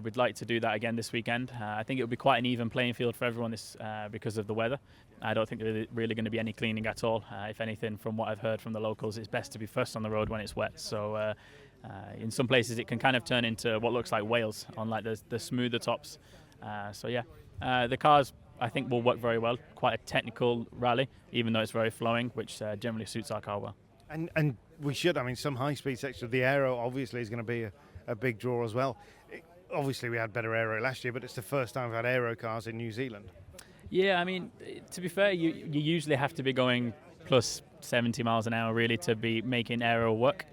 we'd like to do that again this weekend. I think it would be quite an even playing field for everyone because of the weather. I don't think there's really going to be any cleaning at all. If anything, from what I've heard from the locals, it's best to be first on the road when it's wet. So in some places it can kind of turn into what looks like Wales on like the smoother tops. So yeah, the cars I think will work very well. Quite a technical rally, even though it's very flowing, which generally suits our car well. And we should, some high-speed section. The aero obviously is going to be a big draw as well. Obviously we had better aero last year, but it's the first time we've had aero cars in New Zealand. Yeah, to be fair, you usually have to be going plus 70 miles an hour really to be making aero work.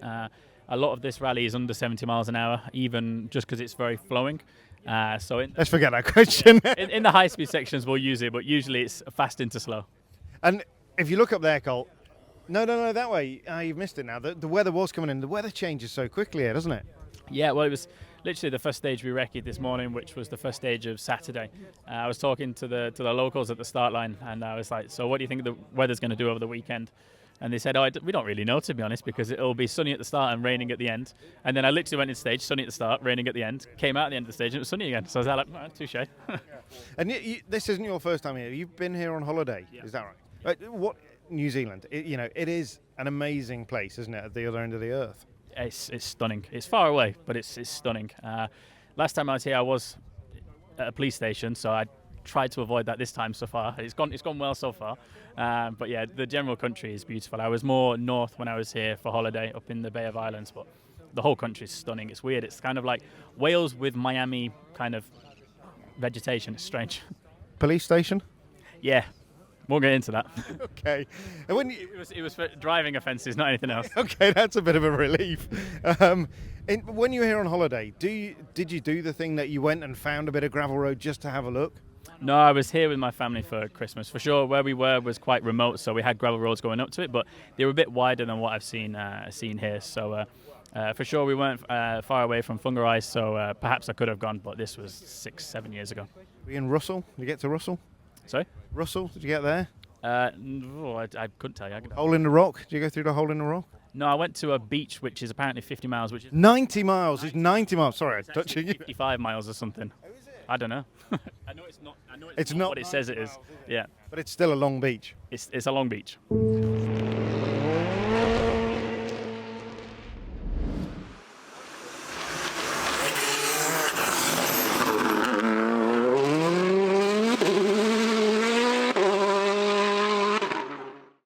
A lot of this rally is under 70 miles an hour, even just because it's very flowing. Let's forget that question. in the high-speed sections, we'll use it, but usually it's fast into slow. And if you look up there, Colt, no, that way. You've missed it now. The weather was coming in. The weather changes so quickly here, doesn't it? Yeah, well, it was literally the first stage we Recce this morning, which was the first stage of Saturday. I was talking to the locals at the start line, and I was like, so what do you think the weather's going to do over the weekend? And they said, we don't really know, to be honest, because it'll be sunny at the start and raining at the end. And then I literally went in stage, sunny at the start, raining at the end, came out at the end of the stage, and it was sunny again. So I was like, touche. And this isn't your first time here. You've been here on holiday, is that right? What New Zealand? It is an amazing place, isn't it, at the other end of the earth? It's stunning. It's far away, but it's stunning. Last time I was here, I was at a police station, so I tried to avoid that this time so far. It's gone well so far. But yeah, the general country is beautiful. I was more north when I was here for holiday, up in the Bay of Islands, but the whole country is stunning. It's weird. It's kind of like Wales with Miami kind of vegetation. It's strange. Police station? Yeah. Won't get into that. Okay. And it was for driving offences, not anything else. Okay, that's a bit of a relief. When you were here on holiday, did you do the thing that you went and found a bit of gravel road just to have a look? No, I was here with my family for Christmas. For sure, where we were was quite remote, so we had gravel roads going up to it, but they were a bit wider than what I've seen here. So for sure, we weren't far away from Whangarei, so perhaps I could have gone, but this was 6-7 years ago. Were you in Russell? Did you get to Russell? Sorry? Russell, did you get there? I couldn't tell you. Hole in the rock? Did you go through the hole in the rock? No, I went to a beach which is apparently 50 miles, which is 90 miles. It's 90 miles. Sorry, I'm touching you. 55 miles or something. Oh, is it? I don't know. I know it's not. I know It's not not what it says it is. Yeah, but it's still a long beach. it's a long beach.